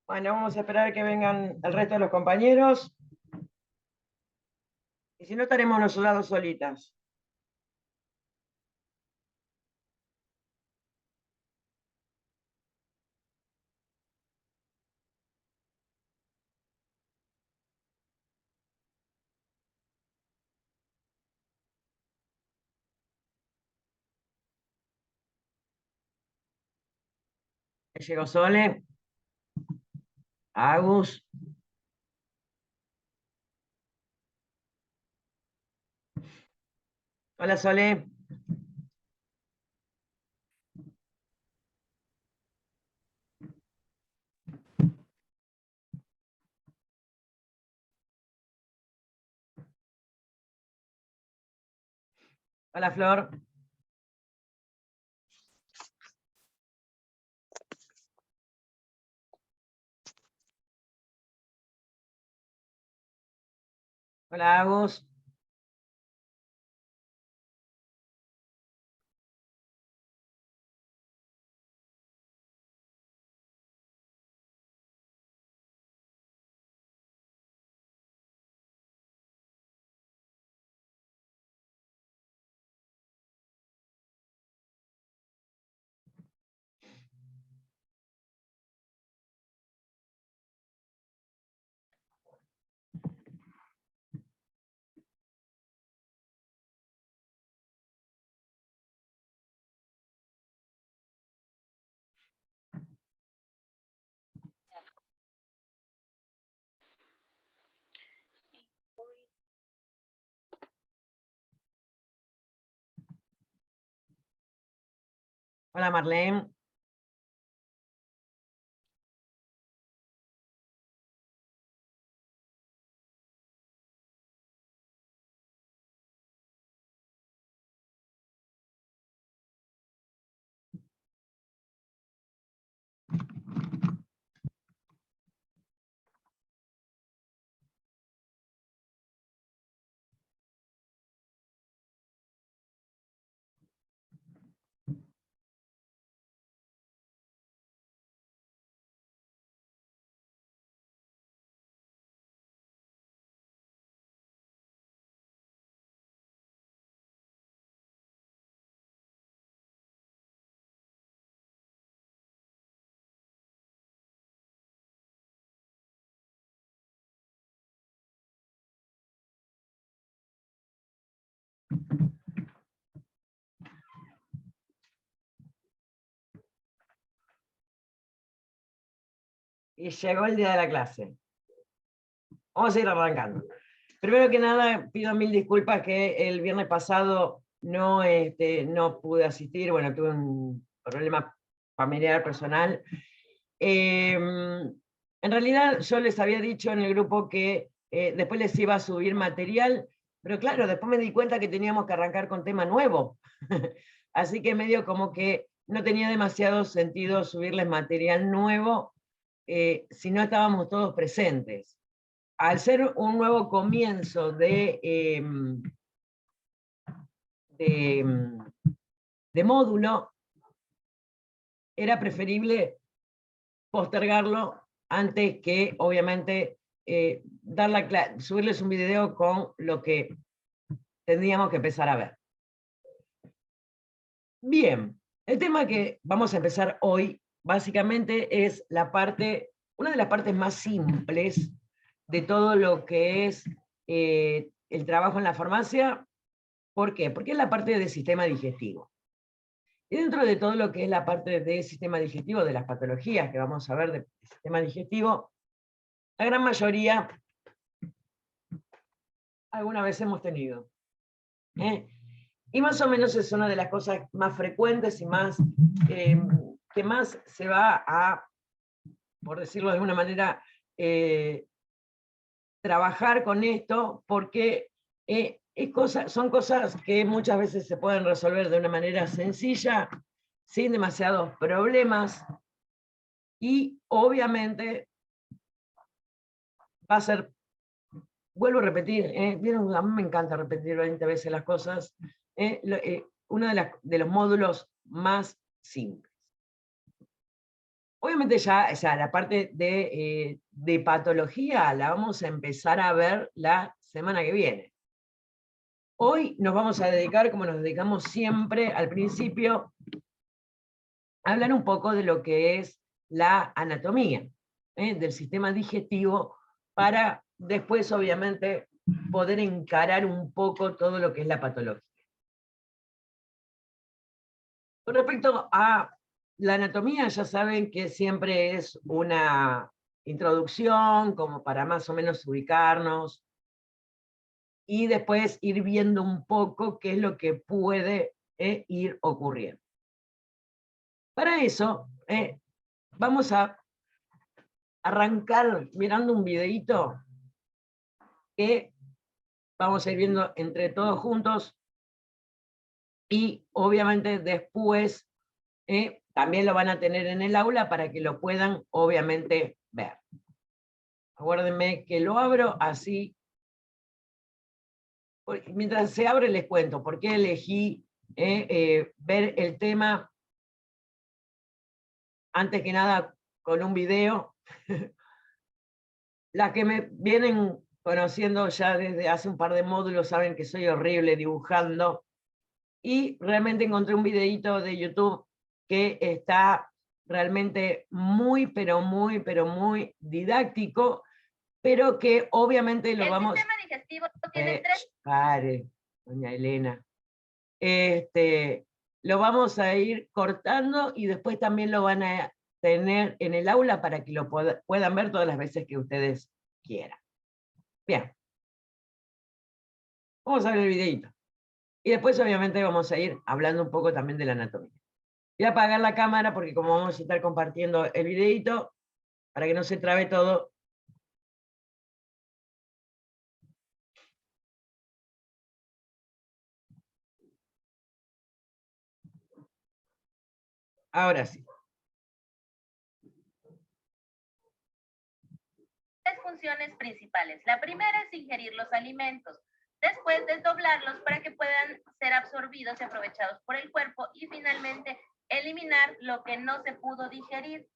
Bueno, vamos a esperar que vengan el resto de los compañeros. Y si no, estaremos nosotras dos solitas. Llegó Sole, Agus. Hola, Sole. Hola, Flor. Hola, Agus. Hola, Marlene. Y llegó el día de la clase. Vamos a ir arrancando. Primero que nada, pido mil disculpas que el viernes pasado no pude asistir. Bueno, tuve un problema familiar personal. En realidad yo les había dicho en el grupo que después les iba a subir material, pero claro, después me di cuenta que teníamos que arrancar con tema nuevo. Así que medio como que no tenía demasiado sentido subirles material nuevo si no estábamos todos presentes. Al ser un nuevo comienzo de módulo, era preferible postergarlo antes que, obviamente, subirles un video con lo que tendríamos que empezar a ver. Bien, el tema que vamos a empezar hoy, básicamente es una de las partes más simples de todo lo que es el trabajo en la farmacia. ¿Por qué? Porque es la parte del sistema digestivo. Y dentro de todo lo que es la parte del sistema digestivo, de las patologías que vamos a ver del sistema digestivo, la gran mayoría alguna vez hemos tenido. Y más o menos es una de las cosas más frecuentes y que más se va a, por decirlo de alguna manera, trabajar con esto, porque son cosas que muchas veces se pueden resolver de una manera sencilla, sin demasiados problemas, y obviamente va a ser, vuelvo a repetir, ¿vieron? A mí me encanta repetir 20 veces las cosas, uno de los módulos más simples. Obviamente ya, o sea, la parte de patología la vamos a empezar a ver la semana que viene. Hoy nos vamos a dedicar, como nos dedicamos siempre al principio, a hablar un poco de lo que es la anatomía, del sistema digestivo, para después, obviamente, poder encarar un poco todo lo que es la patología. Con respecto a la anatomía, ya saben que siempre es una introducción, como para más o menos ubicarnos, y después ir viendo un poco qué es lo que puede ir ocurriendo. Para eso, vamos a arrancar mirando un videíto que vamos a ir viendo entre todos juntos, y obviamente después también lo van a tener en el aula para que lo puedan obviamente ver. Acuérdenme que lo abro así. Mientras se abre les cuento por qué elegí ver el tema, antes que nada, con un video. Las que me vienen conociendo ya desde hace un par de módulos saben que soy horrible dibujando, y realmente encontré un videíto de YouTube que está realmente muy, pero muy didáctico, pero que obviamente lo vamos... El sistema digestivo tiene tres... Pare, doña Elena. Lo vamos a ir cortando y después también lo van a tener en el aula para que lo puedan ver todas las veces que ustedes quieran. Bien. Vamos a ver el videito. Y después obviamente vamos a ir hablando un poco también de la anatomía. Voy a apagar la cámara porque como vamos a estar compartiendo el videito, para que no se trabe todo. Ahora sí. Tres funciones principales. La primera es ingerir los alimentos, después desdoblarlos para que puedan ser absorbidos y aprovechados por el cuerpo, y finalmente eliminar lo que no se pudo digerir.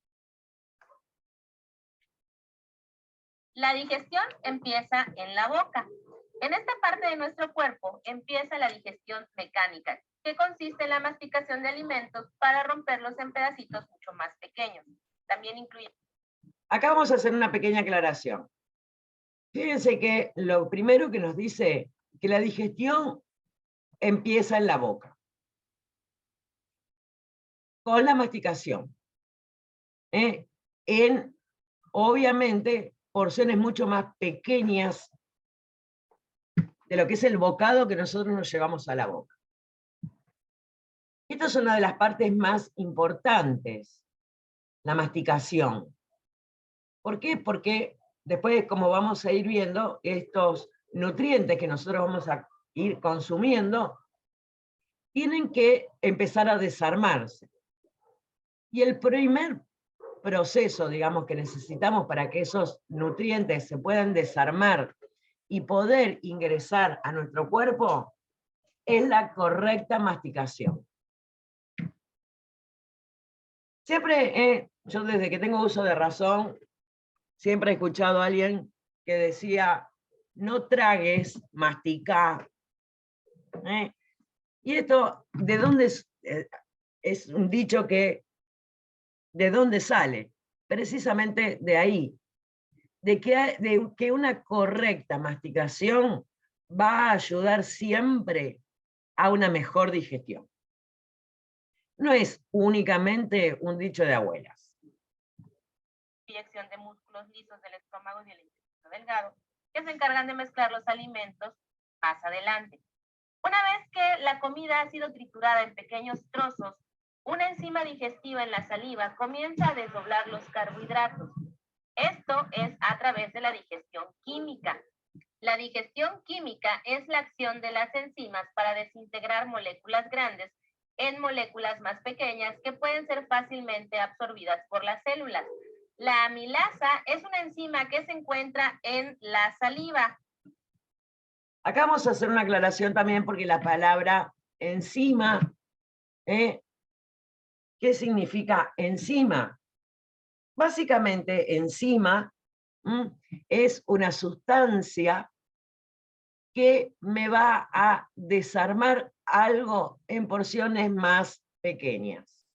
La digestión empieza en la boca. En esta parte de nuestro cuerpo empieza la digestión mecánica, que consiste en la masticación de alimentos para romperlos en pedacitos mucho más pequeños. También incluye... Acá vamos a hacer una pequeña aclaración. Fíjense que lo primero que nos dice que la digestión empieza en la boca, con la masticación, en, obviamente, porciones mucho más pequeñas de lo que es el bocado que nosotros nos llevamos a la boca. Esta es una de las partes más importantes, la masticación. ¿Por qué? Porque después, como vamos a ir viendo, estos nutrientes que nosotros vamos a ir consumiendo tienen que empezar a desarmarse. Y el primer proceso, digamos, que necesitamos para que esos nutrientes se puedan desarmar y poder ingresar a nuestro cuerpo es la correcta masticación. Siempre, yo desde que tengo uso de razón, siempre he escuchado a alguien que decía, no tragues, masticá. Y esto, ¿de dónde es? Es un dicho que, ¿de dónde sale? Precisamente de ahí, de que una correcta masticación va a ayudar siempre a una mejor digestión. No es únicamente un dicho de abuelas. Proyección de músculos lisos del estómago y del intestino delgado, que se encargan de mezclar los alimentos más adelante. Una vez que la comida ha sido triturada en pequeños trozos, una enzima digestiva en la saliva comienza a desdoblar los carbohidratos. Esto es a través de la digestión química. La digestión química es la acción de las enzimas para desintegrar moléculas grandes en moléculas más pequeñas que pueden ser fácilmente absorbidas por las células. La amilasa es una enzima que se encuentra en la saliva. Acá vamos a hacer una aclaración también porque la palabra enzima, ¿qué significa enzima? Básicamente, enzima es una sustancia que me va a desarmar algo en porciones más pequeñas.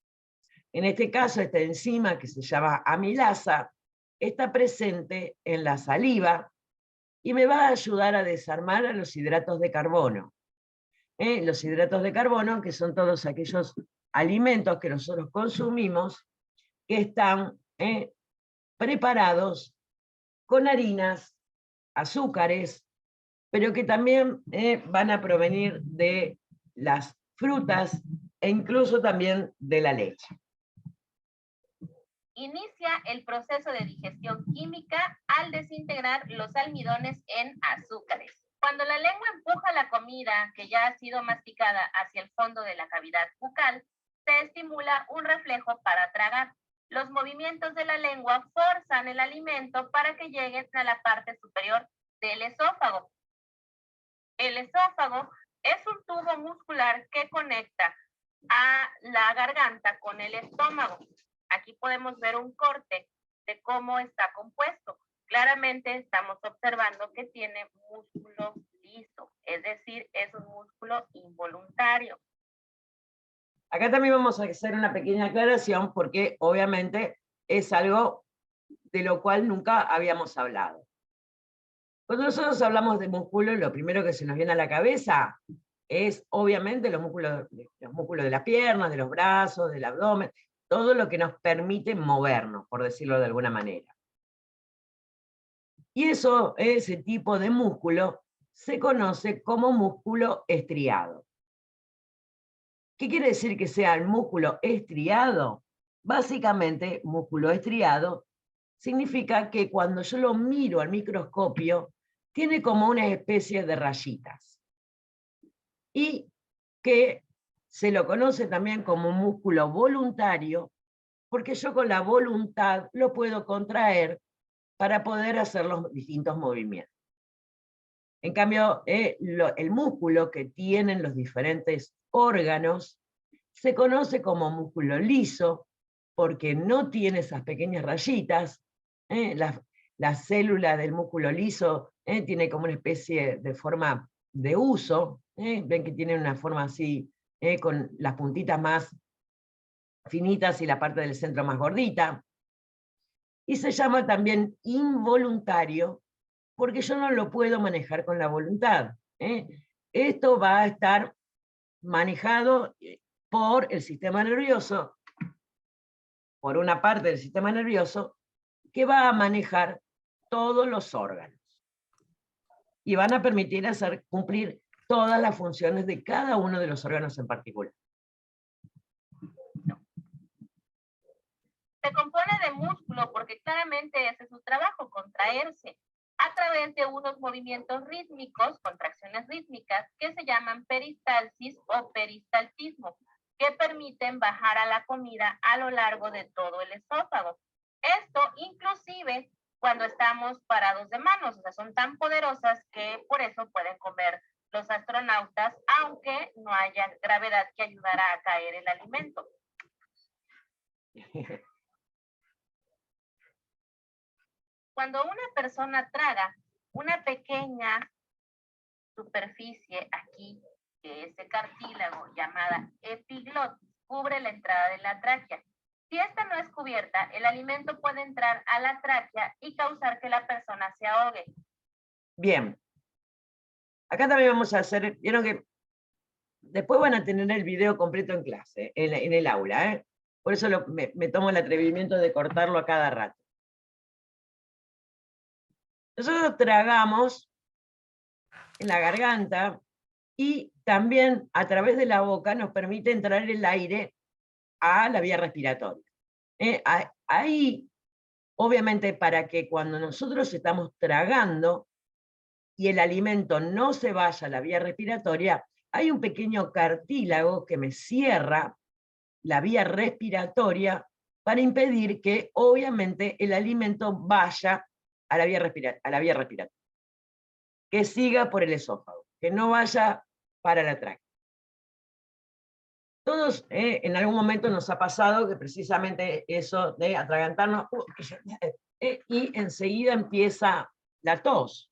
En este caso, esta enzima, que se llama amilasa, está presente en la saliva y me va a ayudar a desarmar a los hidratos de carbono. Los hidratos de carbono, que son todos aquellos alimentos que nosotros consumimos, que están preparados con harinas, azúcares, pero que también van a provenir de las frutas e incluso también de la leche. Inicia el proceso de digestión química al desintegrar los almidones en azúcares. Cuando la lengua empuja la comida que ya ha sido masticada hacia el fondo de la cavidad bucal, se estimula un reflejo para tragar. Los movimientos de la lengua forzan el alimento para que llegue a la parte superior del esófago. El esófago es un tubo muscular que conecta a la garganta con el estómago. Aquí podemos ver un corte de cómo está compuesto. Claramente estamos observando que tiene músculo liso, es decir, es un músculo involuntario. Acá también vamos a hacer una pequeña aclaración porque obviamente es algo de lo cual nunca habíamos hablado. Cuando nosotros hablamos de músculo, lo primero que se nos viene a la cabeza es obviamente los músculos de las piernas, de los brazos, del abdomen, todo lo que nos permite movernos, por decirlo de alguna manera. Y eso, ese tipo de músculo, se conoce como músculo estriado. ¿Qué quiere decir que sea el músculo estriado? Básicamente, músculo estriado significa que cuando yo lo miro al microscopio, tiene como una especie de rayitas. Y que se lo conoce también como músculo voluntario, porque yo con la voluntad lo puedo contraer para poder hacer los distintos movimientos. En cambio, el músculo que tienen los diferentes órganos se conoce como músculo liso, porque no tiene esas pequeñas rayitas. La célula del músculo liso tiene como una especie de forma de uso. Ven que tiene una forma así, con las puntitas más finitas y la parte del centro más gordita. Y se llama también involuntario, porque yo no lo puedo manejar con la voluntad. Esto va a estar manejado por el sistema nervioso, por una parte del sistema nervioso, que va a manejar todos los órganos. Y van a permitir hacer cumplir todas las funciones de cada uno de los órganos en particular. Se compone de músculo porque claramente ese es su trabajo, contraerse, a través de unos movimientos rítmicos, contracciones rítmicas, que se llaman peristalsis o peristaltismo, que permiten bajar a la comida a lo largo de todo el esófago. Esto inclusive cuando estamos parados de manos, o sea, son tan poderosas que por eso pueden comer los astronautas, aunque no haya gravedad que ayudara a caer el alimento. Cuando una persona traga, una pequeña superficie aquí, que es el cartílago, llamada epiglotis, cubre la entrada de la tráquea. Si esta no es cubierta, el alimento puede entrar a la tráquea y causar que la persona se ahogue. Bien. Acá también vamos a hacer, vieron que después van a tener el video completo en clase, en el aula. Por eso me tomo el atrevimiento de cortarlo a cada rato. Nosotros tragamos en la garganta y también a través de la boca nos permite entrar el aire a la vía respiratoria. Ahí, obviamente, para que cuando nosotros estamos tragando y el alimento no se vaya a la vía respiratoria, hay un pequeño cartílago que me cierra la vía respiratoria para impedir que, obviamente, el alimento vaya a la vía respiratoria, que siga por el esófago, que no vaya para la tráquea. Todos en algún momento nos ha pasado que precisamente eso de atragantarnos, y enseguida empieza la tos,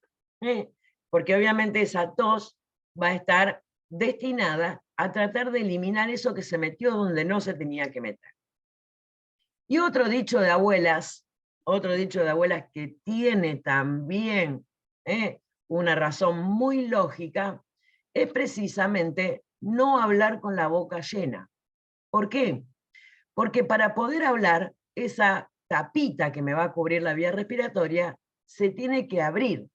porque obviamente esa tos va a estar destinada a tratar de eliminar eso que se metió donde no se tenía que meter. Y otro dicho de abuelas que tiene también una razón muy lógica, es precisamente no hablar con la boca llena. ¿Por qué? Porque para poder hablar, esa tapita que me va a cubrir la vía respiratoria se tiene que abrir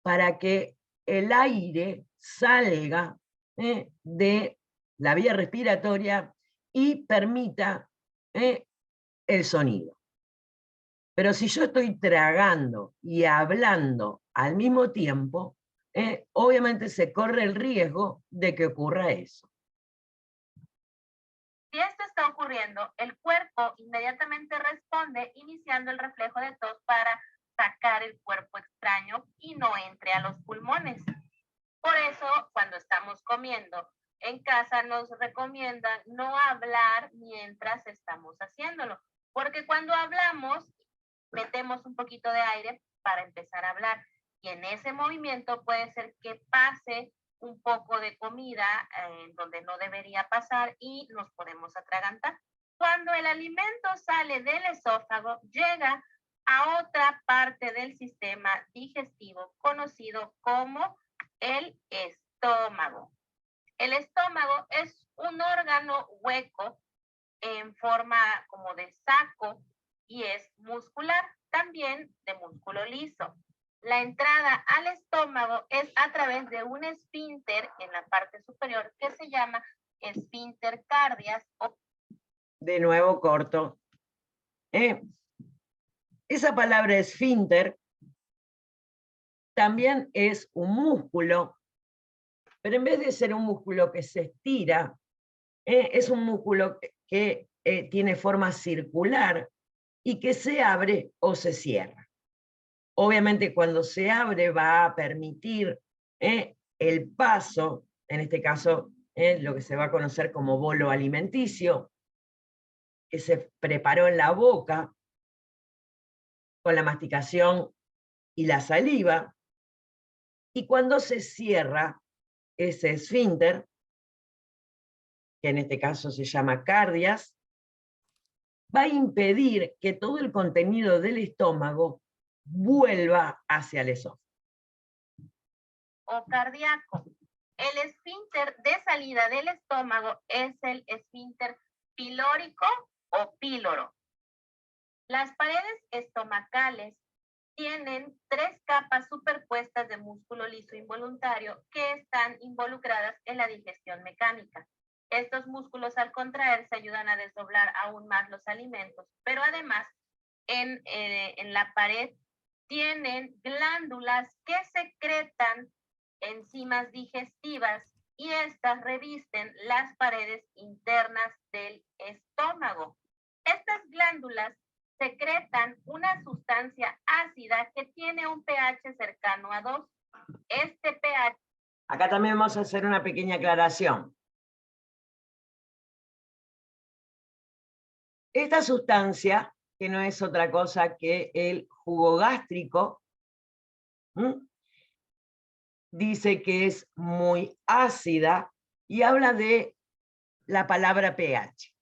para que el aire salga de la vía respiratoria y permita el sonido. Pero si yo estoy tragando y hablando al mismo tiempo, obviamente se corre el riesgo de que ocurra eso. Si esto está ocurriendo, el cuerpo inmediatamente responde iniciando el reflejo de tos para sacar el cuerpo extraño y no entre a los pulmones. Por eso, cuando estamos comiendo en casa, nos recomiendan no hablar mientras estamos haciéndolo, porque cuando hablamos, metemos un poquito de aire para empezar a hablar, y en ese movimiento puede ser que pase un poco de comida donde no debería pasar y nos podemos atragantar. Cuando el alimento sale del esófago, llega a otra parte del sistema digestivo conocido como el estómago. El estómago es un órgano hueco en forma como de saco y es muscular, también de músculo liso. La entrada al estómago es a través de un esfínter en la parte superior que se llama esfínter cardias. De nuevo corto. Esa palabra esfínter también es un músculo, pero en vez de ser un músculo que se estira, es un músculo que tiene forma circular y que se abre o se cierra. Obviamente cuando se abre va a permitir el paso, en este caso lo que se va a conocer como bolo alimenticio, que se preparó en la boca con la masticación y la saliva, y cuando se cierra ese esfínter, que en este caso se llama cardias, va a impedir que todo el contenido del estómago vuelva hacia el esófago. O cardíaco. El esfínter de salida del estómago es el esfínter pilórico o píloro. Las paredes estomacales tienen 3 capas superpuestas de músculo liso involuntario que están involucradas en la digestión mecánica. Estos músculos al contraerse ayudan a desdoblar aún más los alimentos, pero además en la pared tienen glándulas que secretan enzimas digestivas y estas revisten las paredes internas del estómago. Estas glándulas secretan una sustancia ácida que tiene un pH cercano a 2. Este pH... Acá también vamos a hacer una pequeña aclaración. Esta sustancia, que no es otra cosa que el jugo gástrico, dice que es muy ácida y habla de la palabra pH.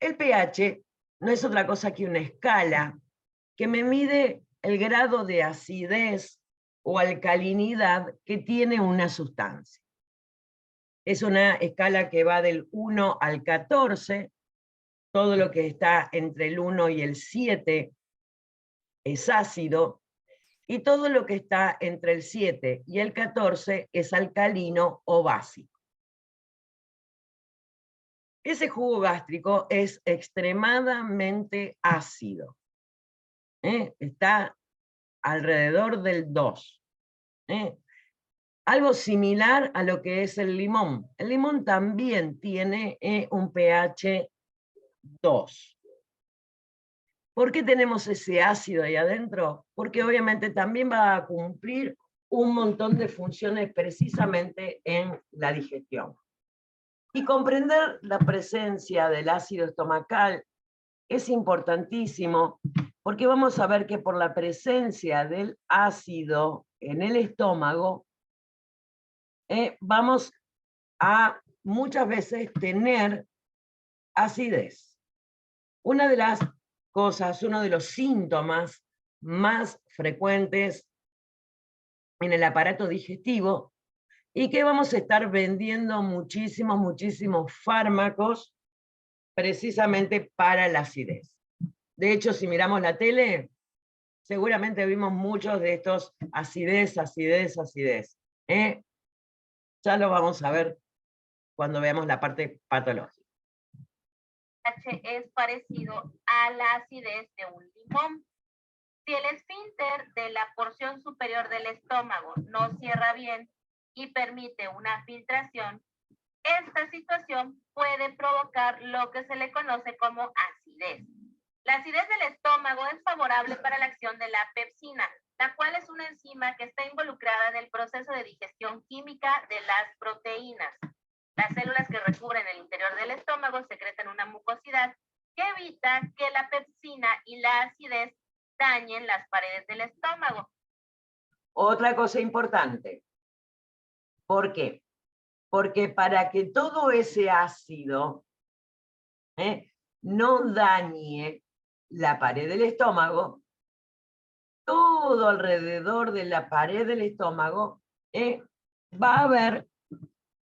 El pH no es otra cosa que una escala que me mide el grado de acidez o alcalinidad que tiene una sustancia. Es una escala que va del 1 al 14, todo lo que está entre el 1 y el 7 es ácido, y todo lo que está entre el 7 y el 14 es alcalino o básico. Ese jugo gástrico es extremadamente ácido. Está alrededor del 2. Algo similar a lo que es el limón. El limón también tiene un pH 2. ¿Por qué tenemos ese ácido ahí adentro? Porque obviamente también va a cumplir un montón de funciones precisamente en la digestión. Y comprender la presencia del ácido estomacal es importantísimo, porque vamos a ver que por la presencia del ácido en el estómago, vamos a muchas veces tener acidez. Una de las cosas, uno de los síntomas más frecuentes en el aparato digestivo, y que vamos a estar vendiendo muchísimos fármacos precisamente para la acidez. De hecho, si miramos la tele, seguramente vimos muchos de estos acidez. Ya lo vamos a ver cuando veamos la parte patológica. H es parecido a la acidez de un limón. Si el esfínter de la porción superior del estómago no cierra bien y permite una filtración, esta situación puede provocar lo que se le conoce como acidez. La acidez del estómago es favorable para la acción de la pepsina, la cual es una enzima que está involucrada en el proceso de digestión química de las proteínas. Las células que recubren el interior del estómago secretan una mucosidad que evita que la pepsina y la acidez dañen las paredes del estómago. Otra cosa importante. ¿Por qué? Porque para que todo ese ácido no dañe la pared del estómago, todo alrededor de la pared del estómago va a haber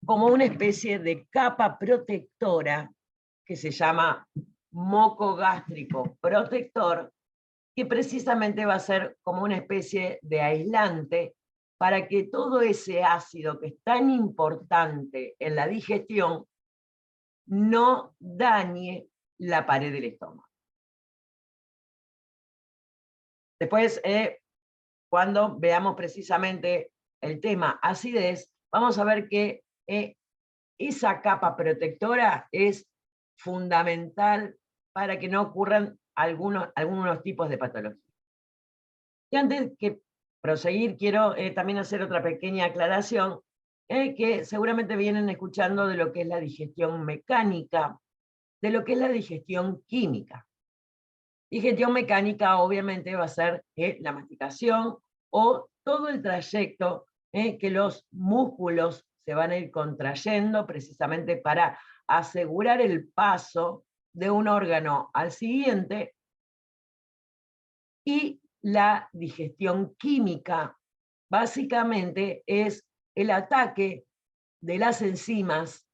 como una especie de capa protectora que se llama moco gástrico protector, que precisamente va a ser como una especie de aislante para que todo ese ácido que es tan importante en la digestión no dañe la pared del estómago. Después, cuando veamos precisamente el tema acidez, vamos a ver que esa capa protectora es fundamental para que no ocurran algunos tipos de patologías. Y antes que proseguir, quiero también hacer otra pequeña aclaración, que seguramente vienen escuchando de lo que es la digestión mecánica, de lo que es la digestión química. Digestión mecánica obviamente va a ser la masticación o todo el trayecto que los músculos se van a ir contrayendo precisamente para asegurar el paso de un órgano al siguiente. Y la digestión química básicamente es el ataque de las enzimas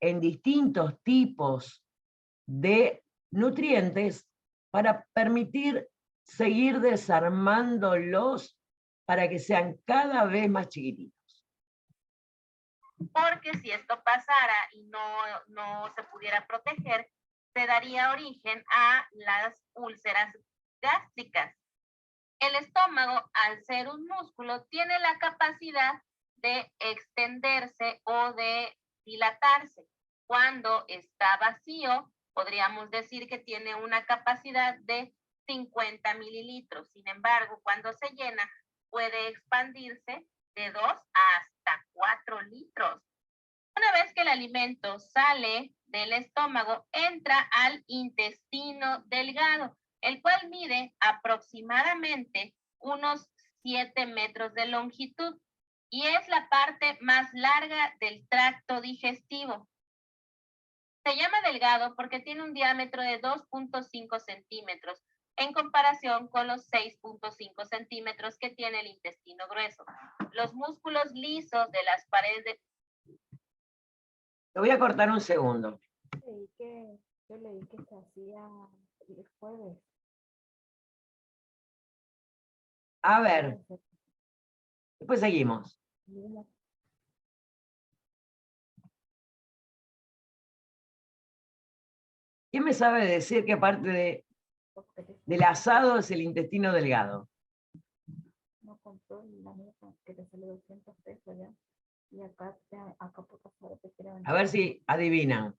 en distintos tipos de nutrientes para permitir seguir desarmándolos para que sean cada vez más chiquititos. Porque si esto pasara y no se pudiera proteger, se daría origen a las úlceras gástricas. El estómago, al ser un músculo, tiene la capacidad de extenderse o de dilatarse. Cuando está vacío, podríamos decir que tiene una capacidad de 50 mililitros. Sin embargo, cuando se llena, puede expandirse de 2 hasta 4 litros. Una vez que el alimento sale del estómago, entra al intestino delgado, el cual mide aproximadamente unos 7 metros de longitud y es la parte más larga del tracto digestivo. Se llama delgado porque tiene un diámetro de 2.5 centímetros en comparación con los 6.5 centímetros que tiene el intestino grueso. Los músculos lisos de las paredes de... Te voy a cortar un segundo. Yo leí que se hacía el jueves. A ver, después seguimos. ¿Quién me sabe decir qué parte del asado es el intestino delgado? No compró la misma que te sale 200 pesos ya. Y acá por pasar te quiero vender. A ver si adivinan.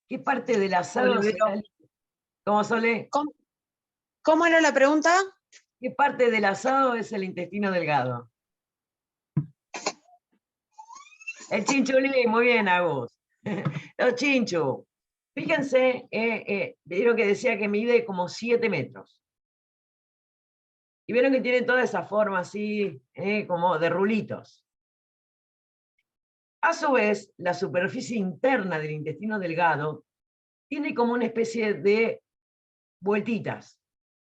¿Qué parte del asado es el... ¿Cómo, Sole? ¿Cómo era la pregunta? ¿Qué parte del asado es el intestino delgado? El chinchulín, muy bien, Agus. Los chinchu. Fíjense, vieron que decía que mide como 7 metros. Y vieron que tienen toda esa forma así, como de rulitos. A su vez, la superficie interna del intestino delgado tiene como una especie de vueltitas.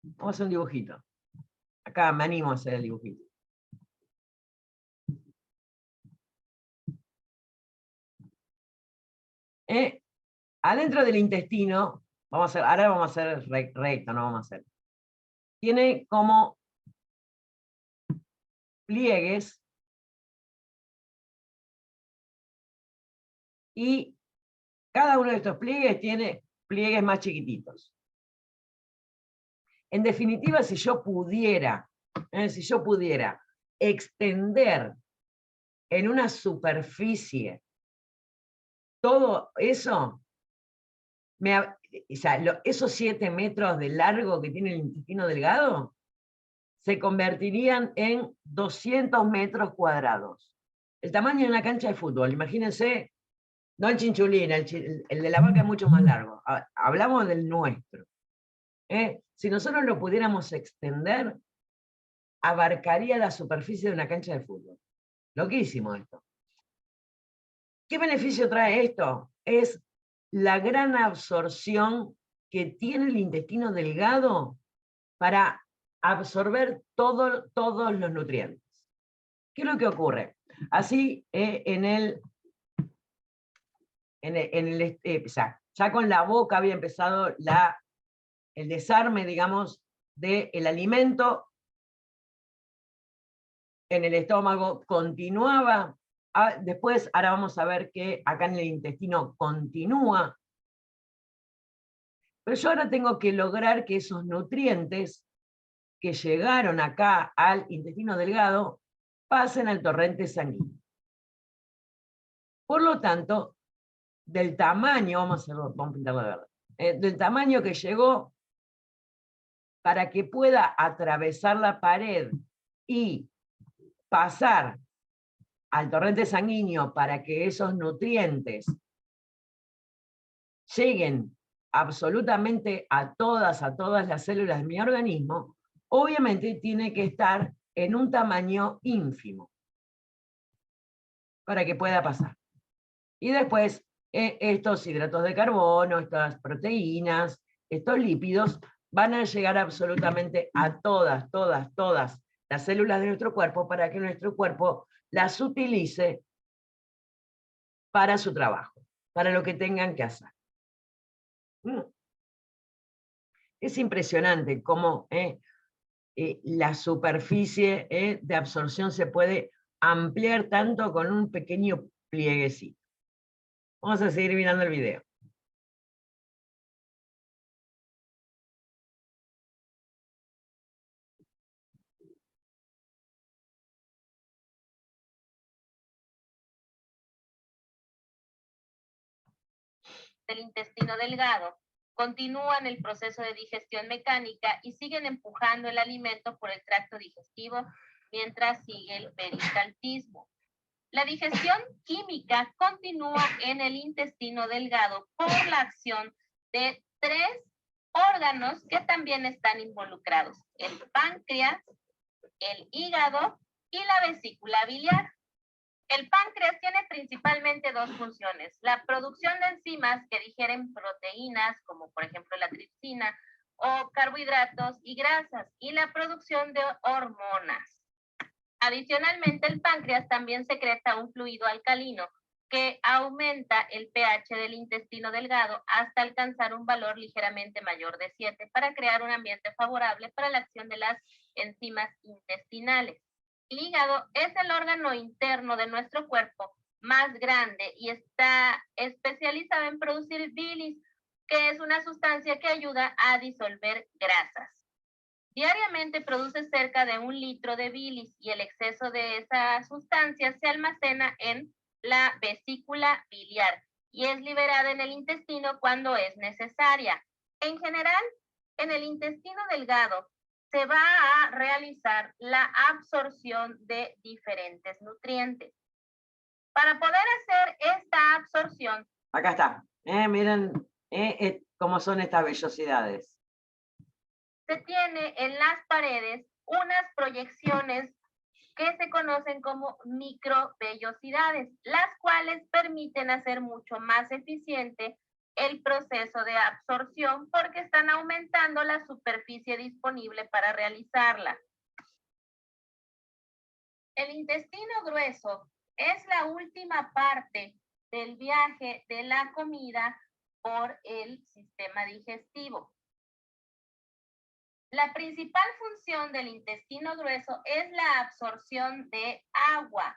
Vamos a hacer un dibujito. Acá me animo a hacer el dibujito. Adentro del intestino, ahora vamos a hacer recto, no vamos a hacer. Tiene como pliegues y cada uno de estos pliegues tiene pliegues más chiquititos. En definitiva, si yo pudiera extender en una superficie todo eso, esos 7 metros de largo que tiene el intestino delgado, se convertirían en 200 metros cuadrados. El tamaño de una cancha de fútbol, imagínense, no el chinchulín, el de la vaca es mucho más largo, hablamos del nuestro. Si nosotros lo pudiéramos extender, abarcaría la superficie de una cancha de fútbol. Loquísimo esto. ¿Qué beneficio trae esto? Es la gran absorción que tiene el intestino delgado para absorber todos los nutrientes. ¿Qué es lo que ocurre? Así, ya con la boca había empezado el desarme, digamos, del alimento. En el estómago continuaba. Después, ahora vamos a ver que acá en el intestino continúa. Pero yo ahora tengo que lograr que esos nutrientes que llegaron acá al intestino delgado pasen al torrente sanguíneo. Por lo tanto, del tamaño, vamos a pintarlo de verde, del tamaño que llegó, para que pueda atravesar la pared y pasar al torrente sanguíneo para que esos nutrientes lleguen absolutamente a todas las células de mi organismo, obviamente tiene que estar en un tamaño ínfimo para que pueda pasar. Y después, estos hidratos de carbono, estas proteínas, estos lípidos, van a llegar absolutamente a todas las células de nuestro cuerpo para que nuestro cuerpo las utilice para su trabajo, para lo que tengan que hacer. Es impresionante cómo la superficie de absorción se puede ampliar tanto con un pequeño plieguecito. Vamos a seguir mirando el video. Del intestino delgado continúan el proceso de digestión mecánica y siguen empujando el alimento por el tracto digestivo mientras sigue el peristaltismo. La digestión química continúa en el intestino delgado por la acción de 3 órganos que también están involucrados: el páncreas, el hígado y la vesícula biliar. El páncreas tiene principalmente 2 funciones: la producción de enzimas que digieren proteínas, como por ejemplo la tripsina, o carbohidratos y grasas, y la producción de hormonas. Adicionalmente, el páncreas también secreta un fluido alcalino que aumenta el pH del intestino delgado hasta alcanzar un valor ligeramente mayor de 7 para crear un ambiente favorable para la acción de las enzimas intestinales. El hígado es el órgano interno de nuestro cuerpo más grande y está especializado en producir bilis, que es una sustancia que ayuda a disolver grasas. Diariamente produce cerca de 1 litro de bilis y el exceso de esa sustancia se almacena en la vesícula biliar y es liberada en el intestino cuando es necesaria. En general, En el intestino delgado se va a realizar la absorción de diferentes nutrientes. Para poder hacer esta absorción, acá está. Miren cómo son estas vellosidades. Se tiene en las paredes unas proyecciones que se conocen como microvellosidades, las cuales permiten hacer mucho más eficiente el proceso de absorción porque están aumentando la superficie disponible para realizarla. El intestino grueso es la última parte del viaje de la comida por el sistema digestivo. La principal función del intestino grueso es la absorción de agua.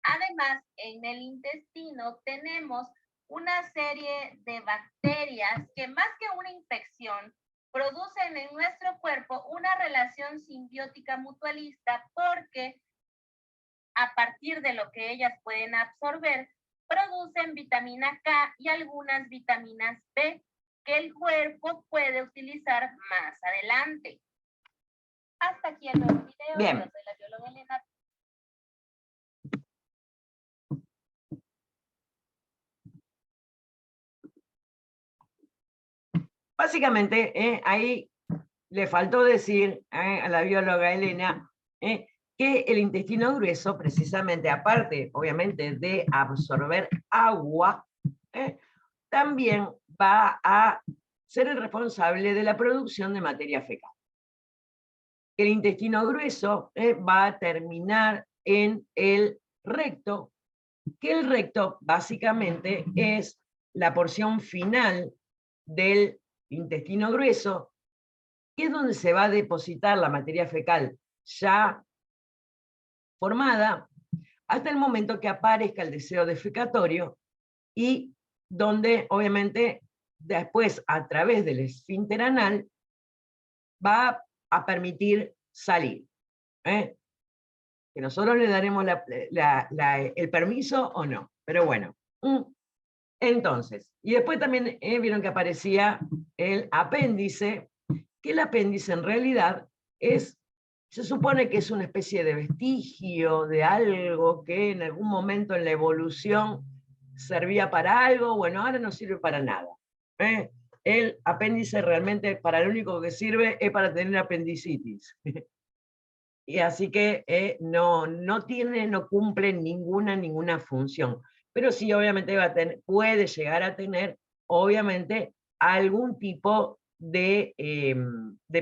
Además, en el intestino tenemos una serie de bacterias que más que una infección, producen en nuestro cuerpo una relación simbiótica mutualista porque a partir de lo que ellas pueden absorber, producen vitamina K y algunas vitaminas B que el cuerpo puede utilizar más adelante. Hasta aquí el nuevo video. Bien. Yo soy la bióloga Elena. Básicamente, ahí le faltó decir a la bióloga Elena que el intestino grueso, precisamente, aparte, obviamente, de absorber agua, también va a ser el responsable de la producción de materia fecal. El intestino grueso va a terminar en el recto, que el recto básicamente es la porción final del intestino grueso, que es donde se va a depositar la materia fecal ya formada, hasta el momento que aparezca el deseo defecatorio, y donde obviamente después a través del esfínter anal va a permitir salir. Que nosotros le daremos el permiso o no, pero bueno. Entonces, y después también vieron que aparecía el apéndice, que el apéndice en realidad se supone que es una especie de vestigio de algo que en algún momento en la evolución servía para algo, bueno, ahora no sirve para nada. El apéndice realmente para lo único que sirve es para tener apendicitis. Y así que no cumple ninguna función. Pero sí, obviamente puede llegar a tener, obviamente, algún tipo de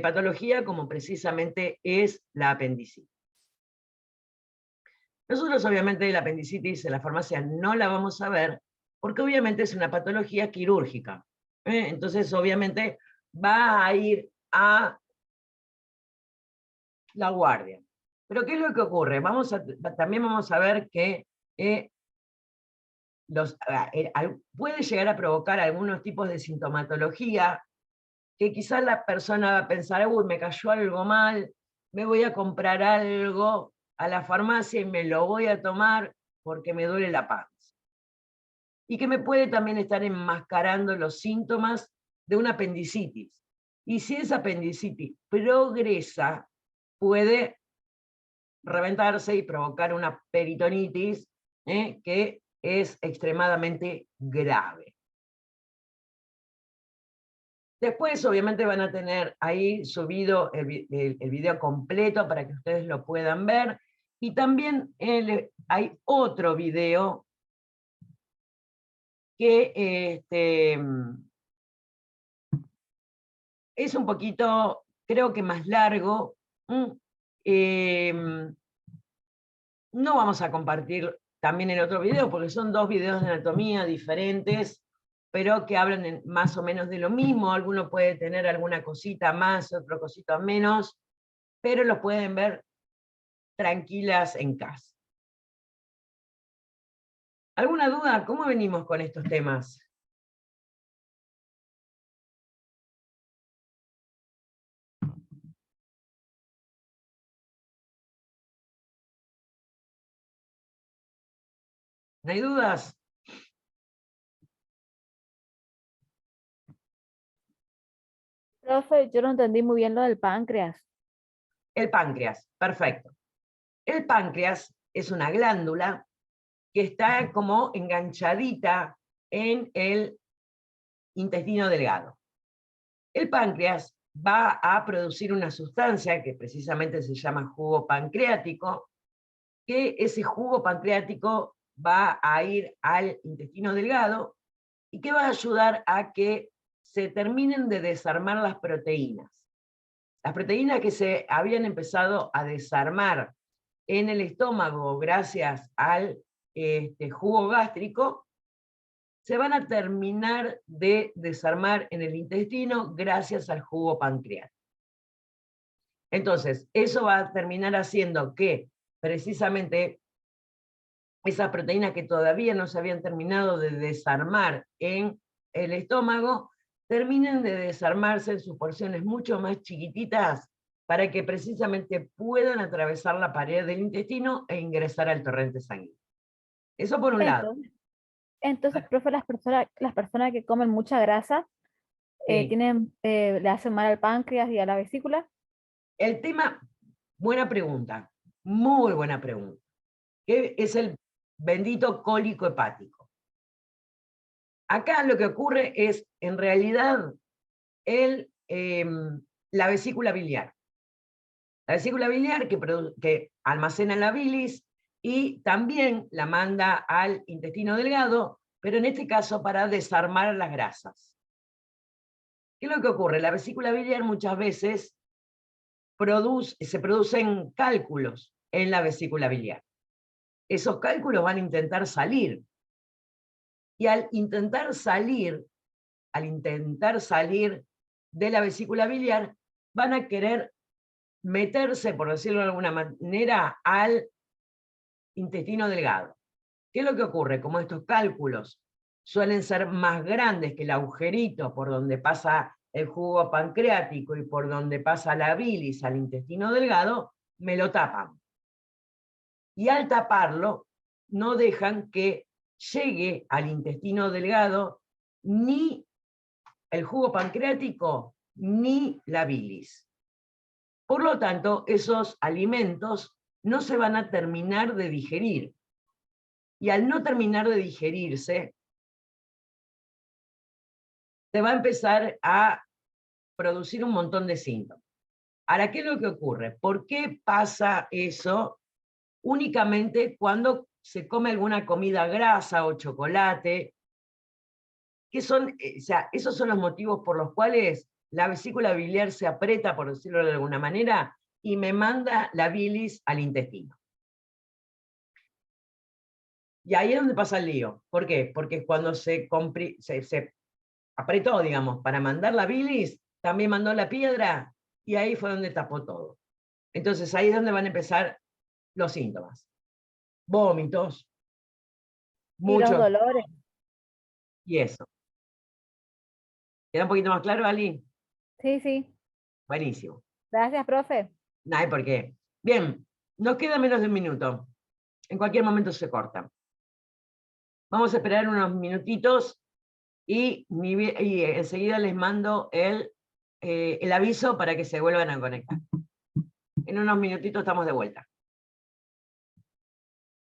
patología, como precisamente es la apendicitis. Nosotros, obviamente, la apendicitis en la farmacia no la vamos a ver, porque obviamente es una patología quirúrgica. Entonces, obviamente, va a ir a la guardia. Pero ¿qué es lo que ocurre? También vamos a ver que puede llegar a provocar algunos tipos de sintomatología que quizás la persona va a pensar, uy, me cayó algo mal, me voy a comprar algo a la farmacia y me lo voy a tomar porque me duele la panza. Y que me puede también estar enmascarando los síntomas de una apendicitis. Y si esa apendicitis progresa, puede reventarse y provocar una peritonitis que es extremadamente grave. Después, obviamente, van a tener ahí subido el video completo para que ustedes lo puedan ver. Y también hay otro video que es un poquito, creo que más largo. No vamos a compartir también el otro video, porque son dos videos de anatomía diferentes, pero que hablan más o menos de lo mismo. Alguno puede tener alguna cosita más, otro cosita menos, pero lo pueden ver tranquilas en casa. ¿Alguna duda? ¿Cómo venimos con estos temas? ¿No hay dudas? Profe, yo no entendí muy bien lo del páncreas. El páncreas, perfecto. El páncreas es una glándula que está como enganchadita en el intestino delgado. El páncreas va a producir una sustancia que precisamente se llama jugo pancreático, que ese jugo pancreático va a ir al intestino delgado y que va a ayudar a que se terminen de desarmar las proteínas. Las proteínas que se habían empezado a desarmar en el estómago gracias al jugo gástrico, se van a terminar de desarmar en el intestino gracias al jugo pancreático. Entonces, eso va a terminar haciendo que precisamente esas proteínas que todavía no se habían terminado de desarmar en el estómago, terminen de desarmarse en sus porciones mucho más chiquititas para que precisamente puedan atravesar la pared del intestino e ingresar al torrente sanguíneo. Eso por un lado. Entonces, profe, las personas que comen mucha grasa Sí. le hacen mal al páncreas y a la vesícula. El tema, buena pregunta, muy buena pregunta, que es el bendito cólico hepático. Acá lo que ocurre es, en realidad, la vesícula biliar. La vesícula biliar que almacena la bilis y también la manda al intestino delgado, pero en este caso para desarmar las grasas. ¿Qué es lo que ocurre? La vesícula biliar muchas veces se producen cálculos en la vesícula biliar. Esos cálculos van a intentar salir. Y al intentar salir de la vesícula biliar, van a querer meterse, por decirlo de alguna manera, al intestino delgado. ¿Qué es lo que ocurre? Como estos cálculos suelen ser más grandes que el agujerito por donde pasa el jugo pancreático y por donde pasa la bilis al intestino delgado, me lo tapan. Y al taparlo, no dejan que llegue al intestino delgado ni el jugo pancreático ni la bilis. Por lo tanto, esos alimentos no se van a terminar de digerir. Y al no terminar de digerirse, se va a empezar a producir un montón de síntomas. Ahora, ¿qué es lo que ocurre? ¿Por qué pasa eso únicamente cuando se come alguna comida grasa o chocolate? Esos son los motivos por los cuales la vesícula biliar se aprieta, por decirlo de alguna manera, y me manda la bilis al intestino. Y ahí es donde pasa el lío. ¿Por qué? Porque cuando se apretó, digamos, para mandar la bilis, también mandó la piedra, y ahí fue donde tapó todo. Entonces ahí es donde van a empezar los síntomas. Vómitos, Y los muchos, dolores. y eso. ¿Queda un poquito más claro, Ali? Sí, sí. Buenísimo. Gracias, profe. No hay por qué. Bien, nos queda menos de un minuto. En cualquier momento se corta. Vamos a esperar unos minutitos y enseguida les mando el aviso para que se vuelvan a conectar. En unos minutitos estamos de vuelta.